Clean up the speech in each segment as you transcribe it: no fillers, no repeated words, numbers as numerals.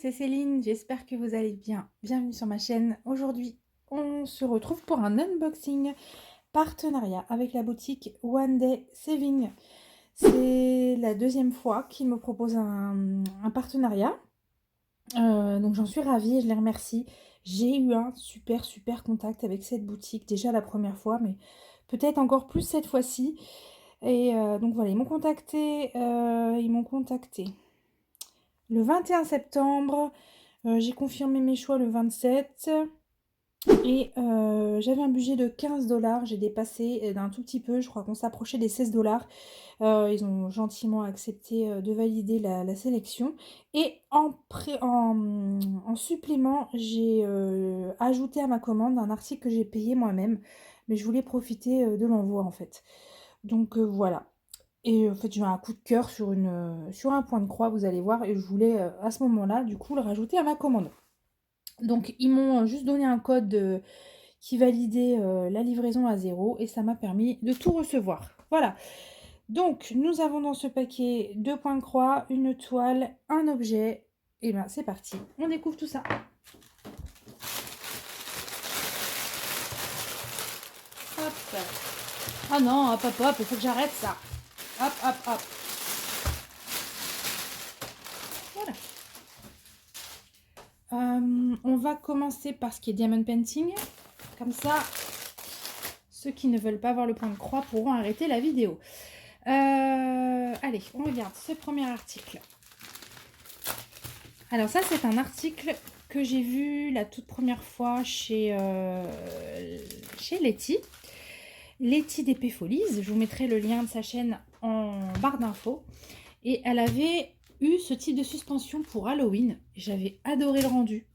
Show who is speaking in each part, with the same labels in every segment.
Speaker 1: c'est Céline, j'espère que vous allez bien. Bienvenue sur ma chaîne. Aujourd'hui, on se retrouve pour un unboxing partenariat avec la boutique One Day Saving. C'est la deuxième fois qu'ils me proposent un partenariat. Donc j'en suis ravie et je les remercie. J'ai eu un super contact avec cette boutique déjà la première fois, mais peut-être encore plus cette fois-ci. Et donc voilà, ils m'ont contacté le 21 septembre. J'ai confirmé mes choix le 27 et j'avais un budget de 15 $. J'ai dépassé d'un tout petit peu, je crois qu'on s'approchait des 16 $. Ils ont gentiment accepté de valider la sélection. Et en supplément, j'ai ajouté à ma commande un article que j'ai payé moi-même, mais je voulais profiter de l'envoi en fait. Donc voilà. Et en fait, j'ai eu un coup de cœur sur un point de croix, vous allez voir, et je voulais à ce moment-là, du coup, le rajouter à ma commande. Donc, ils m'ont juste donné un code qui validait la livraison à 0, et ça m'a permis de tout recevoir. Voilà. Donc, nous avons dans ce paquet 2 points de croix, une toile, un objet. Et bien, c'est parti. On découvre tout ça. Hop. Oh non, hop, il faut que j'arrête ça. Hop. Voilà. On va commencer par ce qui est Diamond Painting. Comme ça, ceux qui ne veulent pas voir le point de croix pourront arrêter la vidéo. Allez, on regarde ce premier article. Alors ça, c'est un article que j'ai vu la toute première fois chez Letty. Letty d'Épée Folies. Je vous mettrai le lien de sa chaîne en barre d'infos. Et elle avait eu ce type de suspension pour Halloween. J'avais adoré le rendu.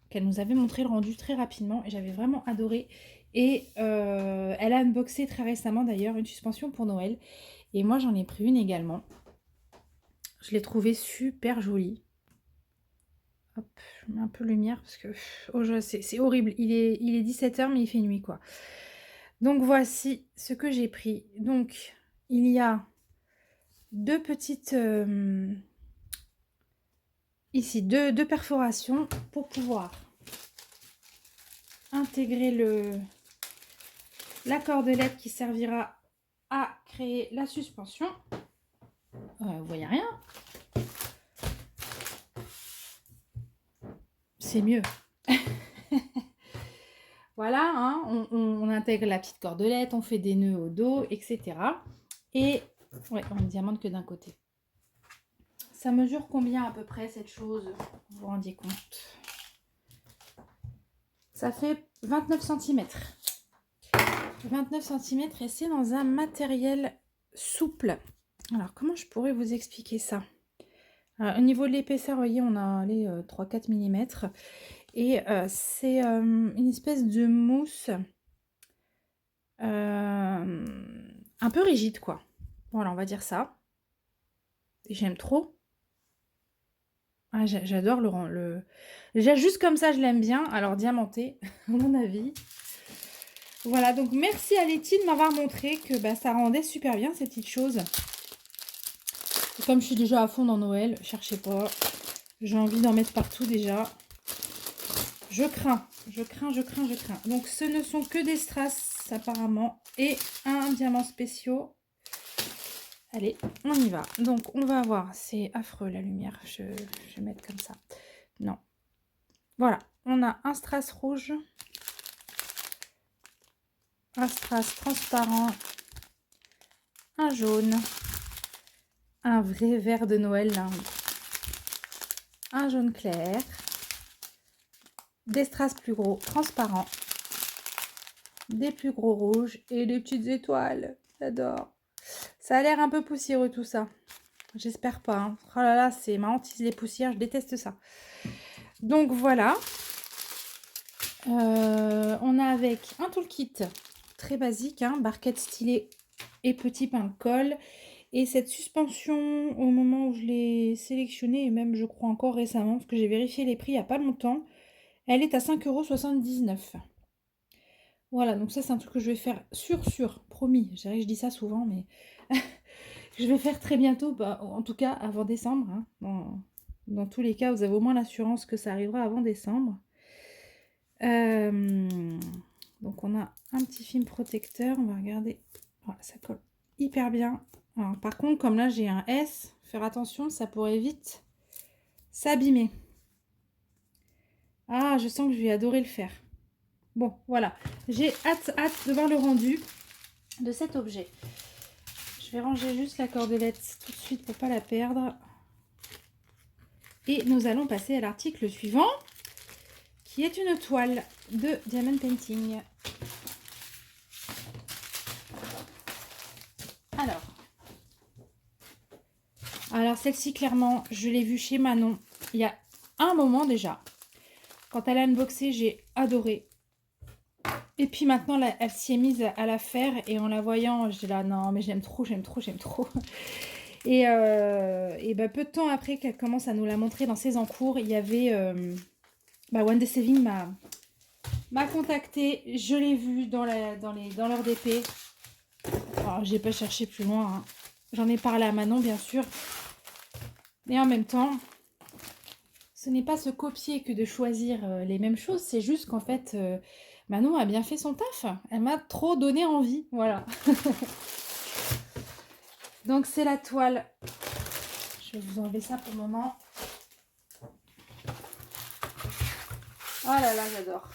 Speaker 1: Qu'elle nous avait montré le rendu très rapidement. Et j'avais vraiment adoré. Et elle a unboxé très récemment d'ailleurs une suspension pour Noël. Et moi j'en ai pris une également. Je l'ai trouvée super jolie. Hop, je mets un peu de lumière parce que oh, c'est horrible. Il est 17h mais il fait nuit quoi. Donc voici ce que j'ai pris. Donc il y a deux petites... ici, deux perforations pour pouvoir intégrer la cordelette qui servira à créer la suspension. Vous voyez rien? C'est mieux. Voilà, hein, on intègre la petite cordelette, on fait des nœuds au dos, etc. Et ouais, on ne diamante que d'un côté. Ça mesure combien à peu près cette chose? Vous vous rendiez compte? Ça fait 29 cm. 29 cm et c'est dans un matériel souple. Alors, comment je pourrais vous expliquer ça? Alors, au niveau de l'épaisseur, vous voyez, on a les 3-4 mm. Et c'est une espèce de mousse un peu rigide, quoi. Voilà, on va dire ça. J'aime trop. Ah, j'adore le... Déjà, juste comme ça, je l'aime bien. Alors, diamanté, à mon avis. Voilà, donc merci à Letty de m'avoir montré que bah, ça rendait super bien ces petites choses. Et comme je suis déjà à fond dans Noël, cherchez pas. J'ai envie d'en mettre partout déjà. Je crains. Donc ce ne sont que des strass apparemment et un diamant spécial. Allez, on y va. Donc on va avoir, c'est affreux la lumière, je vais mettre comme ça. Non. Voilà, on a un strass rouge, un strass transparent, un jaune, un vrai vert de Noël là, un jaune clair, des strass plus gros transparents, des plus gros rouges et des petites étoiles. J'adore. Ça a l'air un peu poussiéreux tout ça. J'espère pas. Hein. Oh là là, c'est ma hantise les poussières, je déteste ça. Donc voilà. On a avec un toolkit très basique, hein, barquette stylet et petit pain de colle. Et cette suspension, au moment où je l'ai sélectionnée, et même je crois encore récemment, parce que j'ai vérifié les prix il n'y a pas longtemps, elle est à 5,79 €. Voilà, donc ça c'est un truc que je vais faire promis. Je dirais que je dis ça souvent, mais je vais faire très bientôt, bah, en tout cas avant décembre. Hein, bon, Dans tous les cas, vous avez au moins l'assurance que ça arrivera avant décembre. Donc on a un petit film protecteur, on va regarder. Voilà, ça colle hyper bien. Alors, par contre, comme là j'ai un S, faire attention, ça pourrait vite s'abîmer. Ah, je sens que je vais adorer le faire. Bon, voilà. J'ai hâte de voir le rendu de cet objet. Je vais ranger juste la cordelette tout de suite pour pas la perdre. Et nous allons passer à l'article suivant, qui est une toile de Diamond Painting. Alors celle-ci, clairement, je l'ai vue chez Manon il y a un moment déjà. Quand elle a unboxé, j'ai adoré. Et puis maintenant, là, elle s'y est mise à la faire. Et en la voyant, j'étais là, non, mais j'aime trop, j'aime trop, j'aime trop. Et bah, peu de temps après qu'elle commence à nous la montrer dans ses encours, il y avait... One Day Saving m'a contacté. Je l'ai vue dans leur DP. Alors, j'ai pas cherché plus loin. Hein. J'en ai parlé à Manon, bien sûr. Mais en même temps... Ce n'est pas se copier que de choisir les mêmes choses, c'est juste qu'en fait, Manon a bien fait son taf. Elle m'a trop donné envie, voilà. Donc c'est la toile. Je vais vous enlever ça pour le moment. Oh là là, j'adore.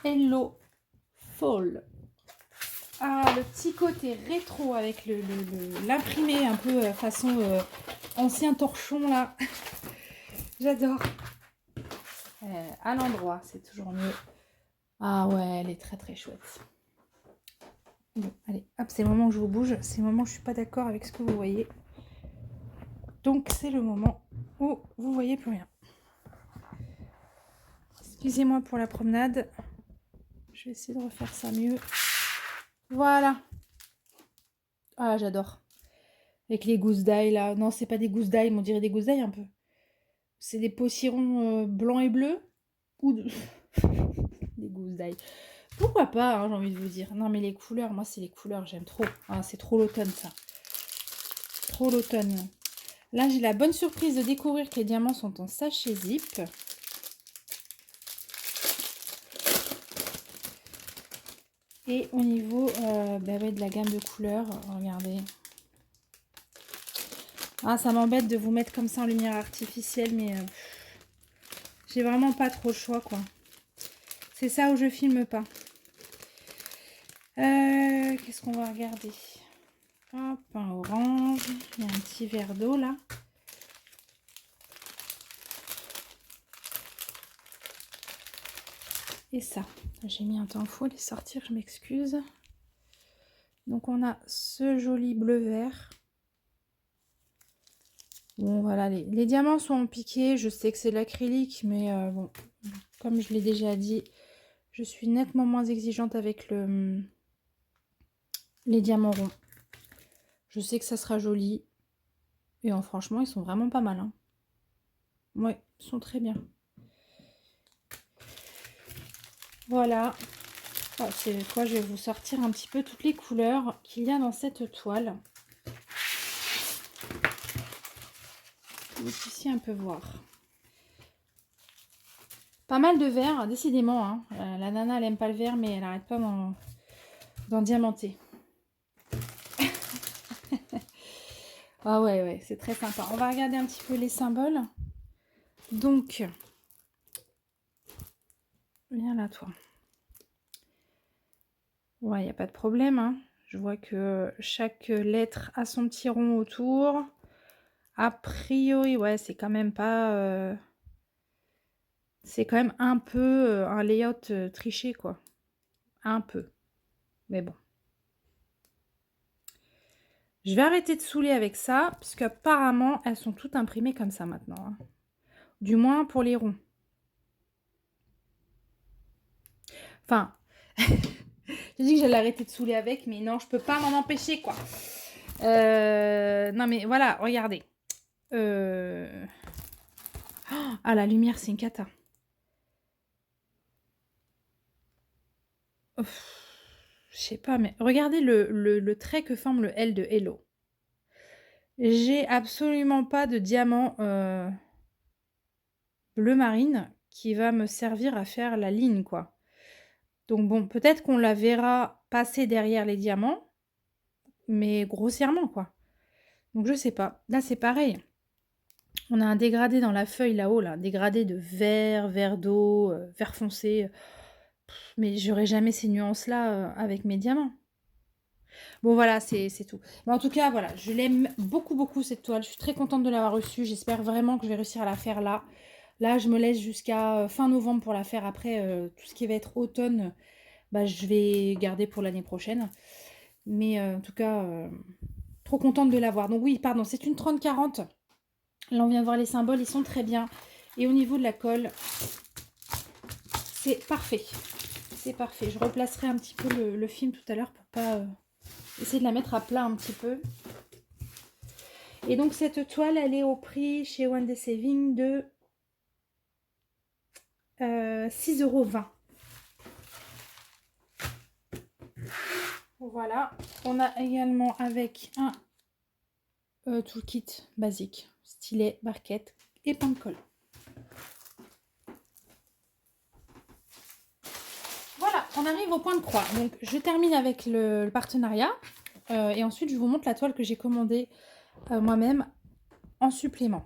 Speaker 1: Hello Fall. Ah, le petit côté rétro avec l'imprimé un peu façon ancien torchon là. J'adore. À l'endroit, c'est toujours mieux. Ah ouais, elle est très très chouette. Bon, allez, hop, c'est le moment où je vous bouge. C'est le moment où je suis pas d'accord avec ce que vous voyez. Donc, c'est le moment où vous voyez plus rien. Excusez-moi pour la promenade. Je vais essayer de refaire ça mieux. Voilà. Ah, j'adore. Avec les gousses d'ail, là. Non, c'est pas des gousses d'ail, mais on dirait des gousses d'ail un peu. C'est des potirons blancs et bleus. Ou de... des gousses d'ail. Pourquoi pas, hein, j'ai envie de vous dire. Non, mais les couleurs, moi, c'est les couleurs, j'aime trop. Ah, c'est trop l'automne, ça. Trop l'automne. Là, j'ai la bonne surprise de découvrir que les diamants sont en sachet zip. Et au niveau de la gamme de couleurs, regardez. Ah, ça m'embête de vous mettre comme ça en lumière artificielle, mais j'ai vraiment pas trop le choix, quoi. C'est ça où je filme pas. Qu'est-ce qu'on va regarder? Hop, un orange. Il y a un petit verre d'eau, là. Et ça, j'ai mis un temps fou à les sortir, je m'excuse. Donc on a ce joli bleu vert. Bon voilà, les diamants sont piqués, je sais que c'est de l'acrylique, mais bon, comme je l'ai déjà dit, je suis nettement moins exigeante avec les diamants ronds. Je sais que ça sera joli. Et franchement, ils sont vraiment pas mal. Hein. Ouais, ils sont très bien. Voilà. Ah, c'est quoi, je vais vous sortir un petit peu toutes les couleurs qu'il y a dans cette toile. Que vous puissiez un peu voir. Pas mal de vert, décidément. Hein. La nana, elle aime pas le vert, mais elle arrête pas d'en diamanter. Ah ouais, c'est très sympa. On va regarder un petit peu les symboles. Donc, viens là, toi. Ouais, il n'y a pas de problème. Hein. Je vois que chaque lettre a son petit rond autour. A priori, ouais, c'est quand même pas... c'est quand même un peu un layout triché, quoi. Un peu. Mais bon. Je vais arrêter de saouler avec ça, parce qu'apparemment, elles sont toutes imprimées comme ça maintenant. Hein. Du moins pour les ronds. Enfin, j'ai dit que j'allais arrêter de saouler avec, mais non, je peux pas m'en empêcher, quoi. Non, mais voilà, regardez. Ah, la lumière, c'est une cata. Je sais pas, mais regardez le trait que forme le L de Hello. J'ai absolument pas de diamant, bleu marine qui va me servir à faire la ligne, quoi. Donc bon, peut-être qu'on la verra passer derrière les diamants, mais grossièrement, quoi. Donc je sais pas. Là, c'est pareil. On a un dégradé dans la feuille là-haut, là, un dégradé de vert, vert d'eau, vert foncé. Mais j'aurais jamais ces nuances-là, avec mes diamants. Bon voilà, c'est tout. Mais en tout cas, voilà, je l'aime beaucoup, beaucoup cette toile. Je suis très contente de l'avoir reçue. J'espère vraiment que je vais réussir à la faire là. Là, je me laisse jusqu'à fin novembre pour la faire. Après, tout ce qui va être automne, bah, je vais garder pour l'année prochaine. Mais en tout cas, trop contente de l'avoir. Donc oui, pardon, c'est une 30-40. Là, on vient de voir les symboles, ils sont très bien. Et au niveau de la colle, c'est parfait. C'est parfait. Je replacerai un petit peu le film tout à l'heure pour pas essayer de la mettre à plat un petit peu. Et donc cette toile, elle est au prix chez One Day Saving de 6,20 €. Voilà. On a également avec un toolkit basique, stylet, barquette et pain de colle. Voilà, on arrive au point de croix. Donc je termine avec le partenariat et ensuite je vous montre la toile que j'ai commandée moi-même en supplément.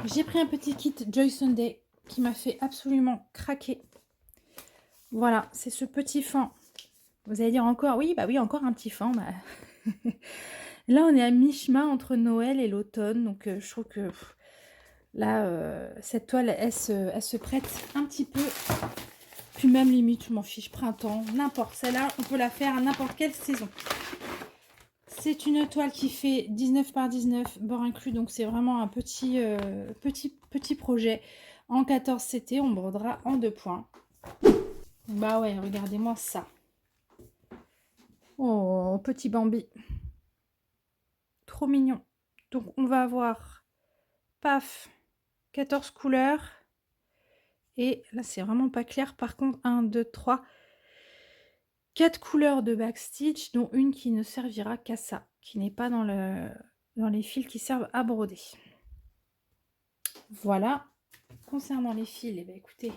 Speaker 1: J'ai pris un petit kit Joy Sunday qui m'a fait absolument craquer. Voilà, c'est ce petit fin. Vous allez dire encore, oui, bah oui, encore un petit fin. Bah... Là, on est à mi-chemin entre Noël et l'automne. Donc, je trouve que là, cette toile, elle se prête un petit peu. Puis même limite, je m'en fiche, printemps, n'importe. Celle-là, on peut la faire à n'importe quelle saison. C'est une toile qui fait 19 par 19, bord inclus. Donc, c'est vraiment un petit projet. En 14 CT, on brodera en 2 points. Bah ouais, regardez-moi ça. Oh, petit Bambi. Trop mignon. Donc, on va avoir, paf, 14 couleurs. Et là, c'est vraiment pas clair. Par contre, 1, 2, 3, 4 couleurs de backstitch, dont une qui ne servira qu'à ça, qui n'est pas dans les fils qui servent à broder. Voilà. Concernant les fils, eh bien, écoutez,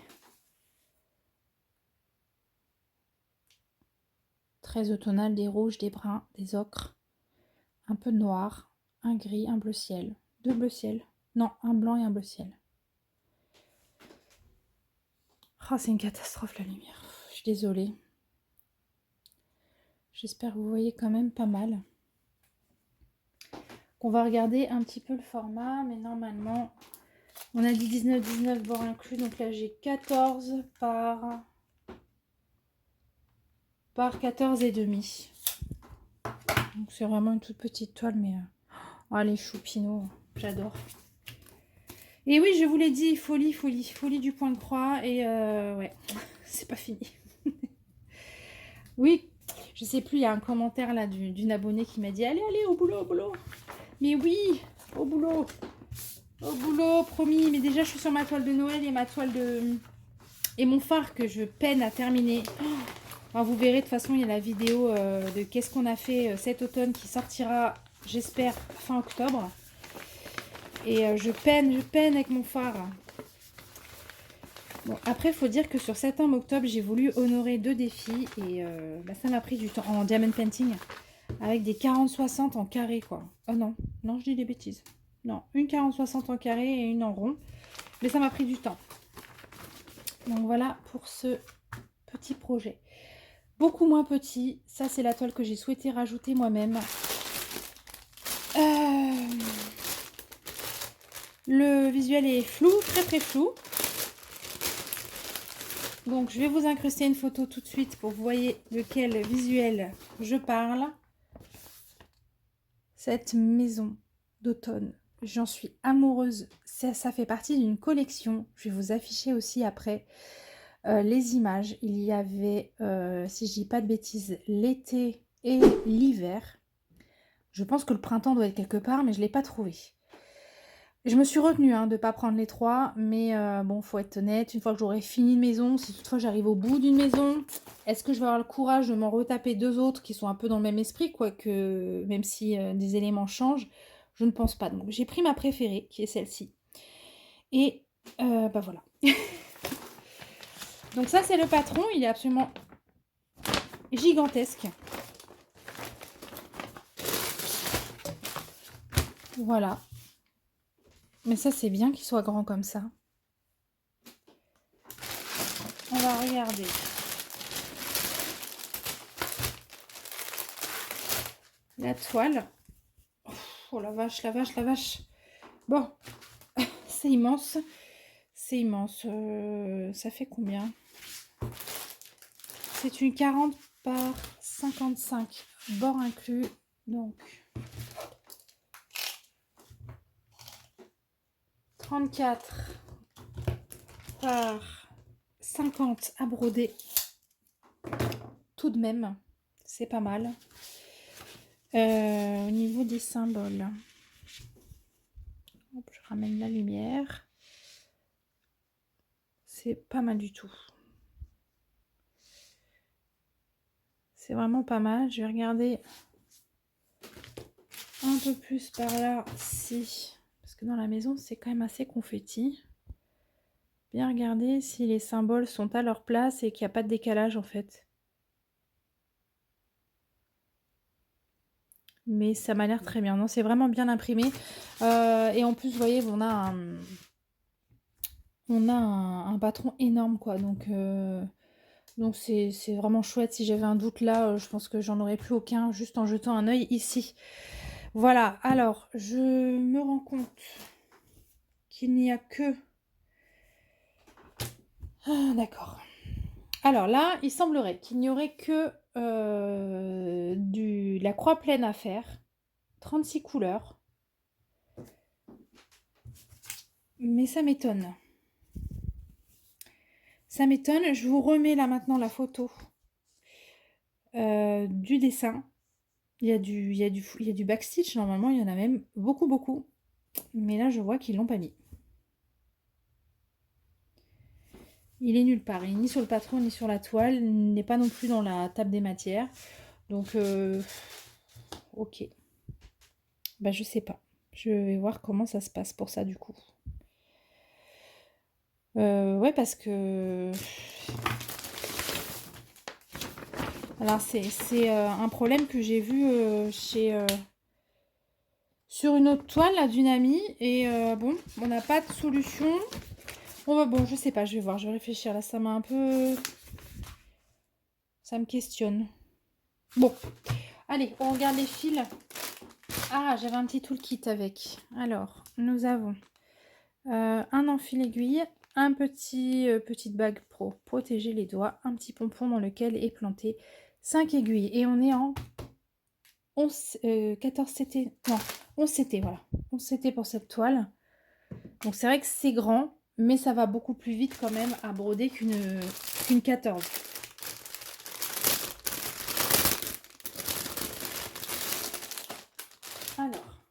Speaker 1: très automnal, des rouges, des bruns, des ocres, un peu de noir, un gris, un bleu ciel, 2 bleus ciel, non, un blanc et un bleu ciel. Oh, c'est une catastrophe la lumière, je suis désolée. J'espère que vous voyez quand même pas mal. On va regarder un petit peu le format, mais normalement, on a dit 19 bord inclus, donc là j'ai 14 par 14 et demi. Donc c'est vraiment une toute petite toile, mais oh, les choupinots, j'adore. Et oui, je vous l'ai dit, folie du point de croix, et ouais, c'est pas fini. Oui, je sais plus, il y a un commentaire là d'une abonnée qui m'a dit allez, au boulot, au boulot. Mais oui, au boulot, promis. Mais déjà, je suis sur ma toile de Noël et ma toile de... Et mon phare que je peine à terminer. Alors, vous verrez, de toute façon, il y a la vidéo de qu'est-ce qu'on a fait cet automne qui sortira, j'espère, fin octobre. Et je peine avec mon phare. Bon, après, il faut dire que sur septembre-octobre, j'ai voulu honorer 2 défis. Et bah, ça m'a pris du temps en diamond painting. Avec des 40-60 en carré, quoi. Oh non, non, je dis des bêtises. Non, une 40-60 en carré et une en rond. Mais ça m'a pris du temps. Donc voilà pour ce petit projet. Beaucoup moins petit. Ça, c'est la toile que j'ai souhaité rajouter moi-même. Le visuel est flou, très flou. Donc, je vais vous incruster une photo tout de suite pour que vous voyez de quel visuel je parle. Cette maison d'automne, j'en suis amoureuse. Ça fait partie d'une collection. Je vais vous afficher aussi après les images. Il y avait, si je dis pas de bêtises, l'été et l'hiver. Je pense que le printemps doit être quelque part, mais je ne l'ai pas trouvé. Je me suis retenue de ne pas prendre les 3, mais bon, faut être honnête. Une fois que j'aurai fini une maison, si toutefois j'arrive au bout d'une maison, Est-ce que je vais avoir le courage de m'en retaper 2 autres qui sont un peu dans le même esprit, quoique même si, des éléments changent? Je ne pense pas. Donc j'ai pris ma préférée, qui est celle-ci et bah, voilà. Donc ça, c'est le patron, il est absolument gigantesque. Voilà. Mais ça, c'est bien qu'il soit grand comme ça. On va regarder. La toile. Oh la vache, la vache, la vache. Bon, c'est immense. C'est immense. Ça fait combien? C'est une 40 par 55, bord inclus. Donc, 34 par 50 à broder. Tout de même, c'est pas mal. Au niveau des symboles, hop, je ramène la lumière. C'est pas mal du tout. C'est vraiment pas mal. Je vais regarder un peu plus par là, si. Parce que dans la maison, c'est quand même assez confetti. Bien regarder si les symboles sont à leur place et qu'il n'y a pas de décalage en fait. Mais ça m'a l'air très bien. Non, c'est vraiment bien imprimé. Et en plus, vous voyez, on a un patron énorme, quoi. Donc c'est vraiment chouette. Si j'avais un doute là, je pense que j'en aurais plus aucun, juste en jetant un œil ici. Voilà. Alors, je me rends compte qu'il n'y a que... Ah, d'accord. Alors là, il semblerait qu'il n'y aurait que la croix pleine à faire. 36 couleurs. Mais ça m'étonne. Ça m'étonne. Je vous remets là maintenant la photo du dessin. Il y a du backstitch. Normalement, il y en a même beaucoup, beaucoup. Mais là, je vois qu'ils l'ont pas mis. Il est nulle part. Il n'est ni sur le patron, ni sur la toile. Il n'est pas non plus dans la table des matières. Donc, ok. Bah, je sais pas. Je vais voir comment ça se passe pour ça, du coup. Ouais, parce que... Alors, c'est un problème que j'ai vu sur une autre toile, là, d'une amie. Et bon, on n'a pas de solution. Bon, je sais pas, je vais voir, je vais réfléchir. Là, ça m'a un peu... Ça me questionne. Bon, allez, on regarde les fils. Ah, j'avais un petit toolkit avec. Alors, nous avons un enfil aiguille, un petite bague pour protéger les doigts, un petit pompon dans lequel est planté 5 aiguilles. Et on est en 14 CT. Non, 11 CT, voilà. 11 CT pour cette toile. Donc c'est vrai que c'est grand, mais ça va beaucoup plus vite quand même à broder qu'une 14. Alors,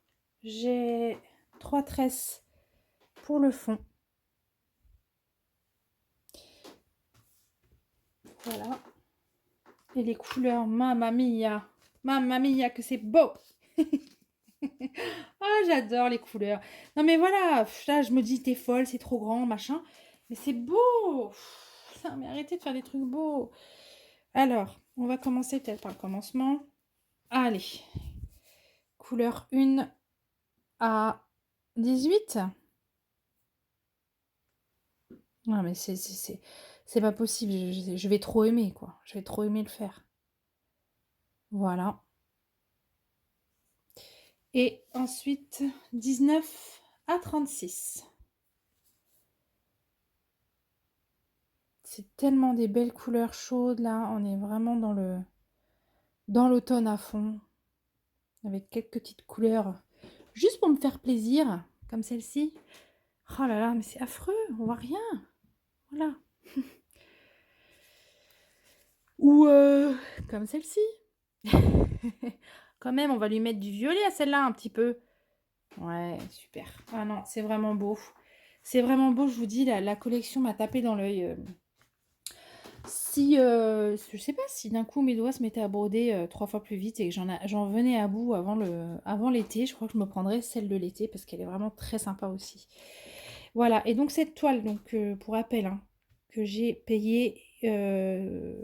Speaker 1: j'ai 3 tresses pour le fond. Voilà. Et les couleurs, mamma mia, que c'est beau. Ah, j'adore les couleurs. Non mais voilà, là je me dis t'es folle, c'est trop grand, machin. Mais c'est beau. Putain, mais arrêtez de faire des trucs beaux. Alors, on va commencer peut-être par le commencement. Allez. Couleur 1 à 18. Non mais c'est pas possible, je vais trop aimer quoi. Je vais trop aimer le faire. Voilà. Et ensuite 19 à 36. C'est tellement des belles couleurs chaudes là, on est vraiment dans l'automne à fond, avec quelques petites couleurs, juste pour me faire plaisir, comme celle-ci. Oh là là, mais c'est affreux, on voit rien. Voilà. Ou comme celle-ci. Quand même, on va lui mettre du violet à celle-là un petit peu. Ouais, super. Ah non, c'est vraiment beau. C'est vraiment beau, je vous dis, la collection m'a tapé dans l'œil. Si, je sais pas si d'un coup mes doigts se mettaient à broder 3 fois plus vite et que j'en venais à bout avant l'été, je crois que je me prendrais celle de l'été parce qu'elle est vraiment très sympa aussi. Voilà, et donc cette toile, donc pour rappel, hein, que j'ai payée, j'ai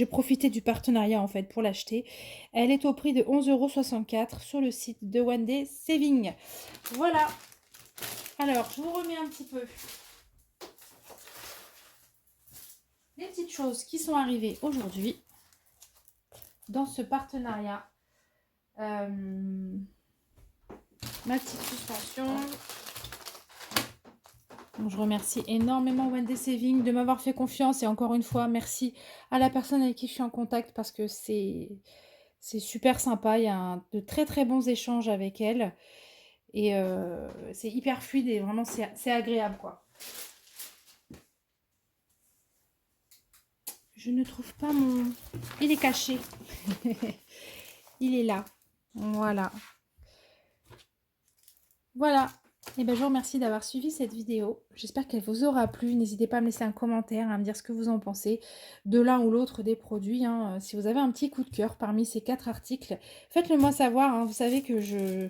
Speaker 1: profité du partenariat en fait pour l'acheter. Elle est au prix de 11,64 € sur le site de One Day Saving. Voilà, alors je vous remets un petit peu les petites choses qui sont arrivées aujourd'hui dans ce partenariat. Ma petite suspension. Donc, je remercie énormément One Day Saving de m'avoir fait confiance et encore une fois merci à la personne avec qui je suis en contact parce que c'est super sympa. Il y a de très très bons échanges avec elle et c'est hyper fluide et vraiment c'est agréable quoi. Je ne trouve pas mon... Il est caché. Il est là. Voilà. Voilà. Et ben, je vous remercie d'avoir suivi cette vidéo. J'espère qu'elle vous aura plu. N'hésitez pas à me laisser un commentaire, à me dire ce que vous en pensez de l'un ou l'autre des produits. Hein. Si vous avez un petit coup de cœur parmi ces 4 articles, faites-le moi savoir. Hein. Vous savez que je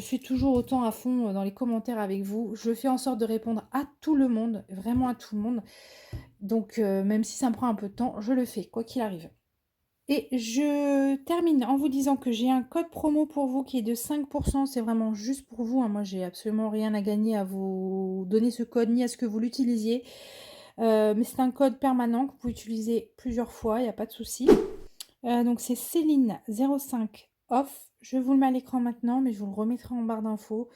Speaker 1: suis toujours autant à fond dans les commentaires avec vous. Je fais en sorte de répondre à tout le monde, vraiment à tout le monde. Donc, même si ça me prend un peu de temps, je le fais, quoi qu'il arrive. Et je termine en vous disant que j'ai un code promo pour vous qui est de 5%. C'est vraiment juste pour vous. Hein. Moi, j'ai absolument rien à gagner à vous donner ce code, ni à ce que vous l'utilisiez. Mais c'est un code permanent que vous pouvez utiliser plusieurs fois, il n'y a pas de souci. Donc, c'est Céline05 off. Je vous le mets à l'écran maintenant, mais je vous le remettrai en barre d'infos.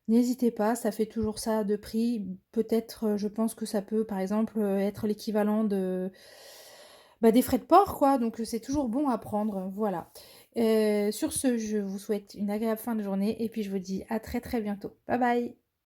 Speaker 1: N'hésitez pas, ça fait toujours ça de prix. Peut-être, je pense que ça peut, par exemple, être l'équivalent de... des frais de port, quoi. Donc, c'est toujours bon à prendre. Voilà. Sur ce, je vous souhaite une agréable fin de journée et puis je vous dis à très très bientôt. Bye bye!